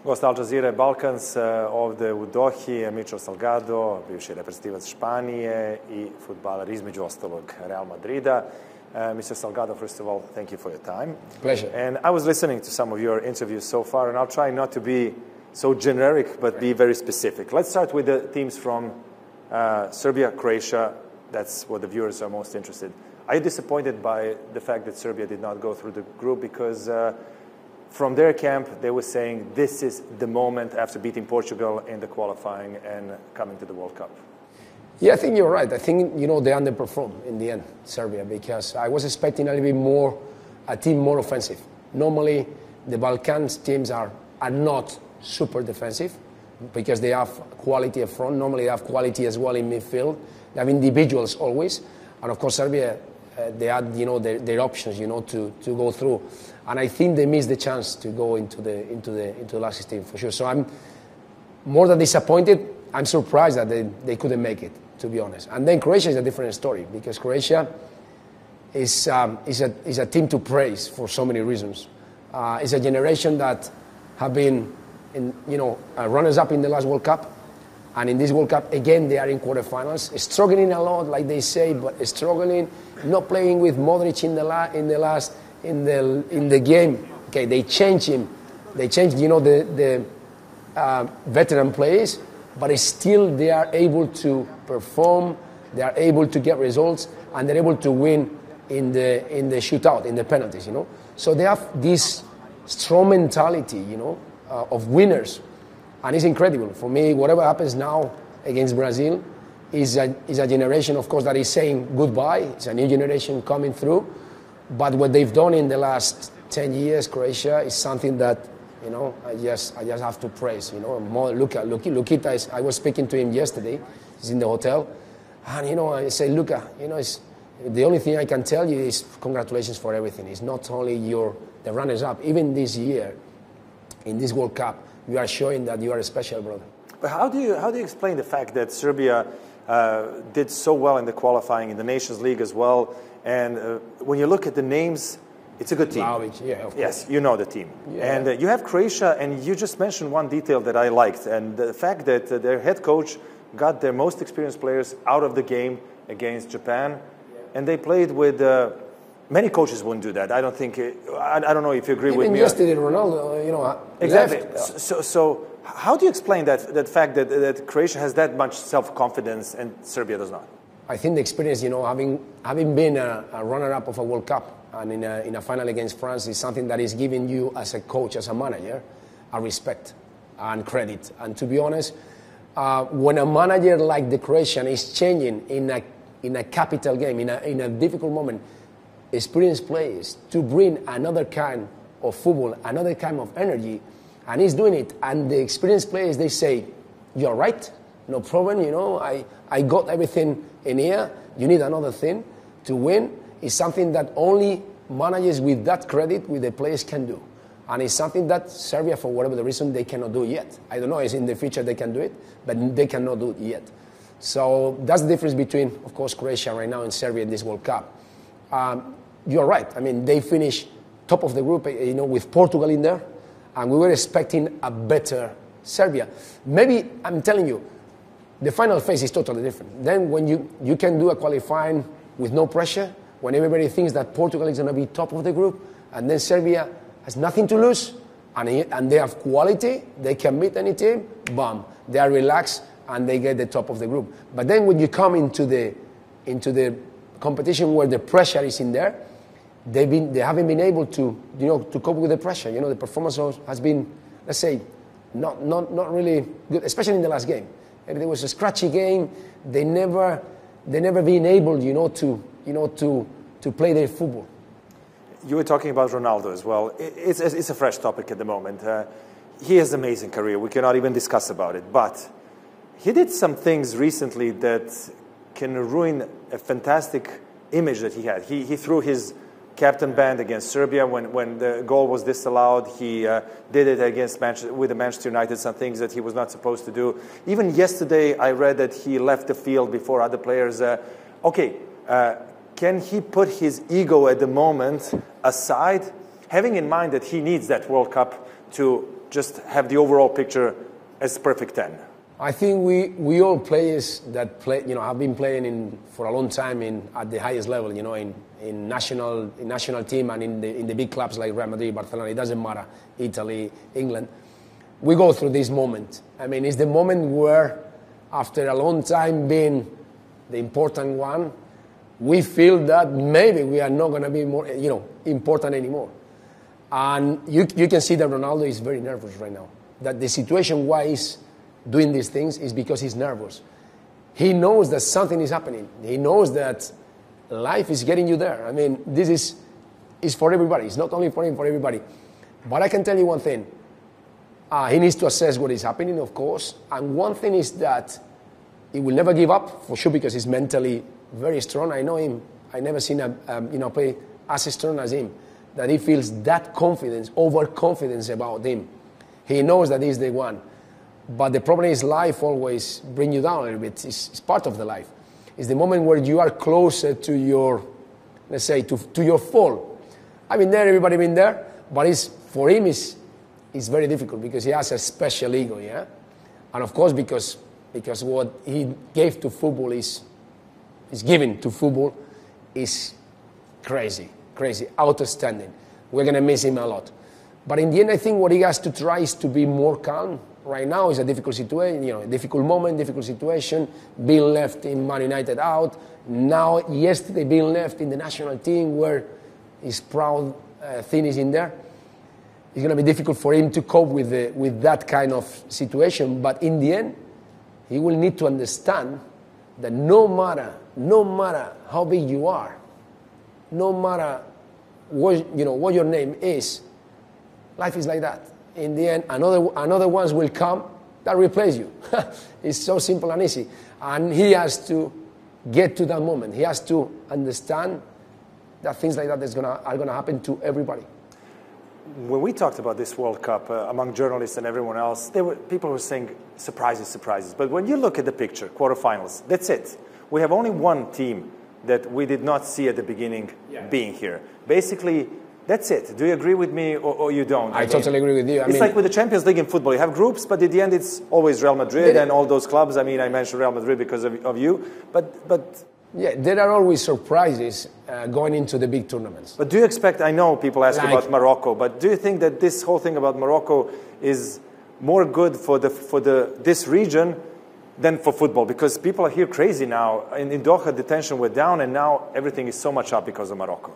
Gost Al Jazeera Balkans, ovde u Dohi, Michel Salgado, bivši reprezentativac Španije i fudbaler između ostalog Real Madrida. Mr. Salgado, first of all, thank you for your time. Pleasure. And I was listening to some of your interviews so far, and I'll try not to be so generic, but be very specific. Let's start with the teams from Serbia, Croatia. That's what the viewers are most interested. Are you disappointed by the fact that Serbia did not go through the group? Because from their camp, they were saying this is the moment after beating Portugal in the qualifying and coming to the World Cup. Yeah, I think you're right. I think, they underperformed in the end, Serbia, because I was expecting a little bit more, a team more offensive. Normally, the Balkans teams are not super defensive because they have quality up front. Normally, they have quality as well in midfield. They have individuals always. And of course, Serbia, they had, their options, to go through. And I think they missed the chance to go into the last 16 for sure. So I'm more than disappointed. I'm surprised that they couldn't make it, to be honest. And then Croatia is a different story because Croatia is a team to praise for so many reasons. It's a generation that have been, runners-up in the last World Cup. And in this World Cup, again, they are in quarterfinals, struggling a lot, like they say, but struggling, not playing with Modric in the game. Okay, they changed him. They changed, the veteran players, but still they are able to perform. They are able to get results, and they're able to win in the shootout, in the penalties. So they have this strong mentality, of winners. And it's incredible. For me, whatever happens now against Brazil is a generation, of course, that is saying goodbye. It's a new generation coming through. But what they've done in the last 10 years, Croatia, is something that, I just have to praise. Luka, I was speaking to him yesterday. He's in the hotel. And, I say, Luka, the only thing I can tell you is congratulations for everything. It's not only the runners-up. Even this year, in this World Cup, you are showing that you are a special brother. But how do you explain the fact that Serbia did so well in the qualifying in the Nations League as well? And when you look at the names, it's a good team. Yeah, of course. Yes, you know the team. Yeah. And you have Croatia, and you just mentioned one detail that I liked, and the fact that their head coach got their most experienced players out of the game against Japan, and they played with. Many coaches wouldn't do that. I don't think. I don't know if you agree with me. Yesterday, Ronaldo, exactly. Left. So how do you explain that fact that Croatia has that much self-confidence and Serbia does not? I think the experience, having been a runner-up of a World Cup and in a final against France is something that is giving you as a coach, as a manager, a respect and credit. And to be honest, when a manager like the Croatian is changing in a capital game, in a difficult moment, experienced players to bring another kind of football, another kind of energy, and he's doing it. And the experienced players, they say, "You're right, no problem. I got everything in here. You need another thing to win." It's something that only managers with that credit with the players can do, and it's something that Serbia, for whatever the reason, they cannot do yet. I don't know if in the future they can do it, but they cannot do it yet. So that's the difference between, of course, Croatia right now and Serbia in this World Cup. You're right. I mean, they finished top of the group, with Portugal in there, and we were expecting a better Serbia. Maybe, I'm telling you, the final phase is totally different. Then when you can do a qualifying with no pressure, when everybody thinks that Portugal is going to be top of the group, and then Serbia has nothing to lose, and they have quality, they can beat any team, bam, they are relaxed, and they get the top of the group. But then when you come into the competition where the pressure is in there, they haven't been able to cope with the pressure. The performance has been, let's say, not really good, especially in the last game. Maybe there was a scratchy game. They never been able, to play their football. You were talking about Ronaldo as well. It's a fresh topic at the moment. He has an amazing career. We cannot even discuss about it. But he did some things recently that can ruin a fantastic image that he had. He threw his captain band against Serbia when the goal was disallowed. He did it with the Manchester United, some things that he was not supposed to do. Even yesterday, I read that he left the field before other players. Can he put his ego at the moment aside, having in mind that he needs that World Cup to just have the overall picture as perfect 10? I think we all players that play, have been playing for a long time at the highest level, in national team and in the big clubs like Real Madrid, Barcelona. It doesn't matter, Italy, England. We go through this moment. I mean, it's the moment where, after a long time being the important one, we feel that maybe we are not going to be more, important anymore. And you can see that Ronaldo is very nervous right now. That the situation why he's doing these things is because he's nervous. He knows that something is happening. He knows that life is getting you there. I mean, this is for everybody. It's not only for him, for everybody. But I can tell you one thing. He needs to assess what is happening, of course. And one thing is that he will never give up, for sure, because he's mentally very strong. I know him. I never seen play as strong as him. That he feels that confidence, overconfidence about him. He knows that he's the one. But the problem is life always brings you down a little bit. It's part of the life. It's the moment where you are closer to your, let's say, to your fall. I've been there, everybody been there. But for him, it's very difficult because he has a special ego, yeah? And of course, because what he gave to football is given to football is crazy, outstanding. We're going to miss him a lot. But in the end, I think what he has to try is to be more calm. Right now is a difficult situation, a difficult moment, difficult situation. Being left in Man United out. Now, yesterday, being left in the national team where his proud thing is in there. It's going to be difficult for him to cope with that kind of situation. But in the end, he will need to understand that no matter how big you are, no matter what your name is, life is like that. In the end, another ones will come that replace you. It's so simple and easy. And he has to get to that moment. He has to understand that things like that are going to happen to everybody. When we talked about this World Cup among journalists and everyone else, people were saying surprises. But when you look at the picture, quarterfinals, that's it. We have only one team that we did not see at the beginning being here. Basically, that's it. Do you agree with me or you don't? I totally agree with you. It's like with the Champions League in football. You have groups, but at the end it's always Real Madrid and all those clubs. I mean, I mentioned Real Madrid because of you. But yeah, there are always surprises going into the big tournaments. But do you expect, I know people ask about Morocco, but do you think that this whole thing about Morocco is more good for this region than for football? Because people are here crazy now. In Doha, the tension went down, and now everything is so much up because of Morocco.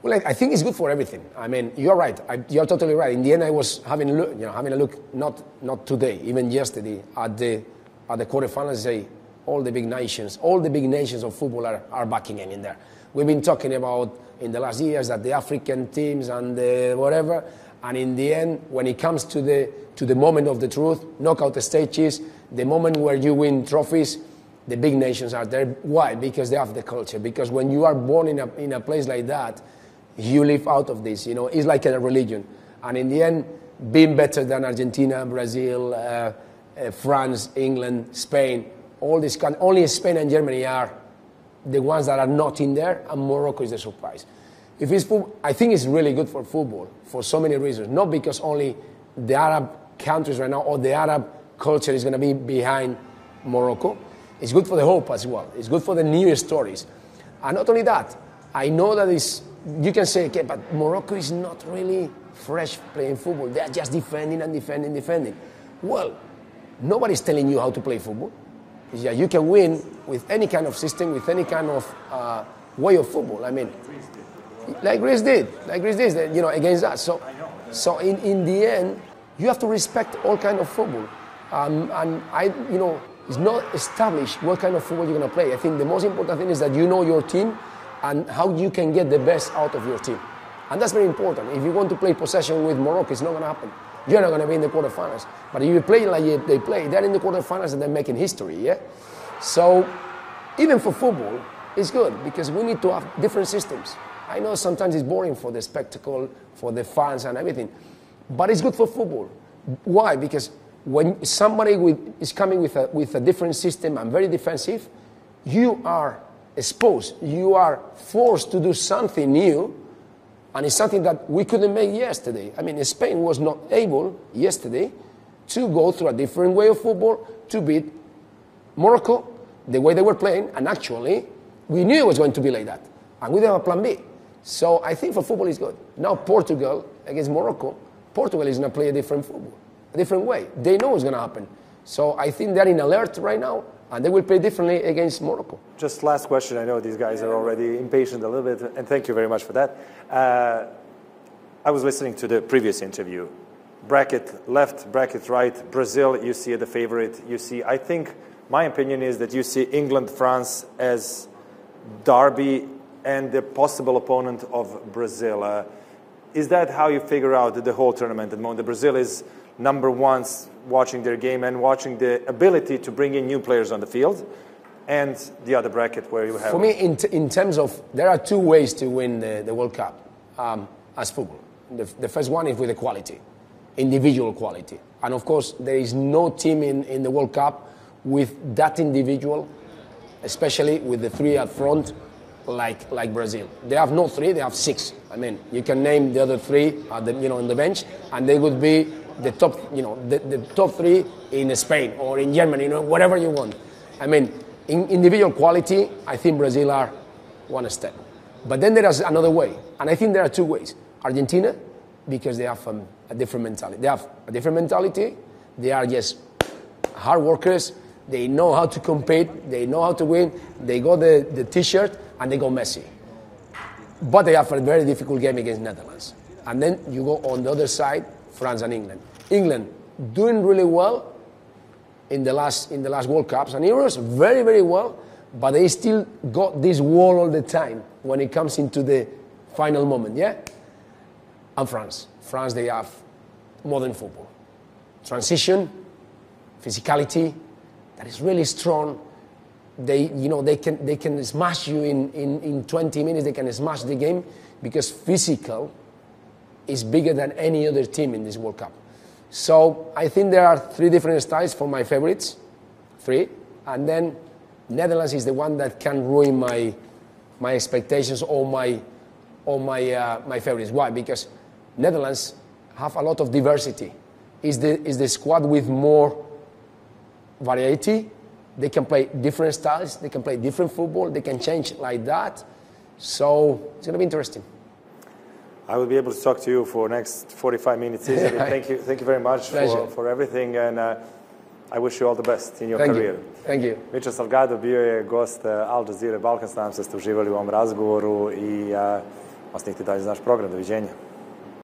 Well, I think it's good for everything. I mean, you're right. You're totally right. In the end, I was having a look, not today, even yesterday, at the quarterfinals. Say all the big nations of football are backing in there. We've been talking about in the last years that the African teams and the whatever, and in the end, when it comes to the moment of the truth, knockout stages, the moment where you win trophies, the big nations are there. Why? Because they have the culture. Because when you are born in a place like that, you live out of this, It's like a religion. And in the end, being better than Argentina, Brazil, France, England, Spain, all these countries, only Spain and Germany are the ones that are not in there, and Morocco is the surprise. If it's football, I think it's really good for football for so many reasons. Not because only the Arab countries right now or the Arab culture is going to be behind Morocco. It's good for the hope as well. It's good for the new stories. And not only that, I know that you can say, okay, but Morocco is not really fresh playing football. They are just defending. Well, nobody's telling you how to play football. Yeah, you can win with any kind of system, with any kind of way of football. I mean, like Greece did, against us. So in the end, you have to respect all kind of football. It's not established what kind of football you're going to play. I think the most important thing is that you know your team and how you can get the best out of your team. And that's very important. If you want to play possession with Morocco, it's not going to happen. You're not going to be in the quarterfinals. But if you play like they play, they're in the quarterfinals and they're making history, yeah? So even for football, it's good because we need to have different systems. I know sometimes it's boring for the spectacle, for the fans and everything, but it's good for football. Why? Because when somebody is coming with a different system and very defensive, you are exposed, you are forced to do something new And it's something that we couldn't make yesterday. I mean, Spain was not able yesterday to go through a different way of football to beat Morocco the way they were playing. And actually, we knew it was going to be like that. And we didn't have a plan B. So I think for football it's good. Now Portugal against Morocco, Portugal is going to play a different football, a different way. They know what's going to happen. So I think they're in alert right now, and they will play differently against Morocco. Just last question. I know these guys are already impatient a little bit, and thank you very much for that. I was listening to the previous interview. Bracket left, bracket right, Brazil, you see the favorite. You see, I think, my opinion is that you see England, France as derby and the possible opponent of Brazil. Is that how you figure out the whole tournament at the moment? Brazil is number one, watching their game and watching the ability to bring in new players on the field, and the other bracket where you have... For me, in terms of... There are two ways to win the World Cup as football. The first one is with the quality, individual quality. And of course, there is no team in the World Cup with that individual, especially with the three up front, like Brazil. They have not three, they have six. I mean, you can name the other three on the bench, and they would be the top, the top three in Spain or in Germany, whatever you want. I mean, in individual quality, I think Brazil are one step. But then there is another way, and I think there are two ways. Argentina, because they have a different mentality. They have a different mentality. They are just hard workers. They know how to compete. They know how to win. They got the T-shirt, and they go Messi. But they have a very difficult game against Netherlands. And then you go on the other side, France and England. England doing really well in the last World Cups and Euros, very, very well, but they still got this wall all the time when it comes into the final moment, yeah? And France. France, they have modern football. Transition, physicality, that is really strong. They can smash you in 20 minutes. They can smash the game because physical is bigger than any other team in this World Cup. So I think there are three different styles for my favorites, and then Netherlands is the one that can ruin my expectations or my favorites. Why? Because Netherlands have a lot of diversity. Is the squad with more variety. They can play different styles. They can play different football. They can change like that. So it's going to be interesting. I will be able to talk to you for the next 45 minutes easily. Thank you very much for everything, and I wish you all the best in your career. Thank you. Michel Salgado bio je gost Al Jazeera Balkan. Nadam se da ste uživali u ovom razgovoru i ostanite dalje za naš program. Doviđenja.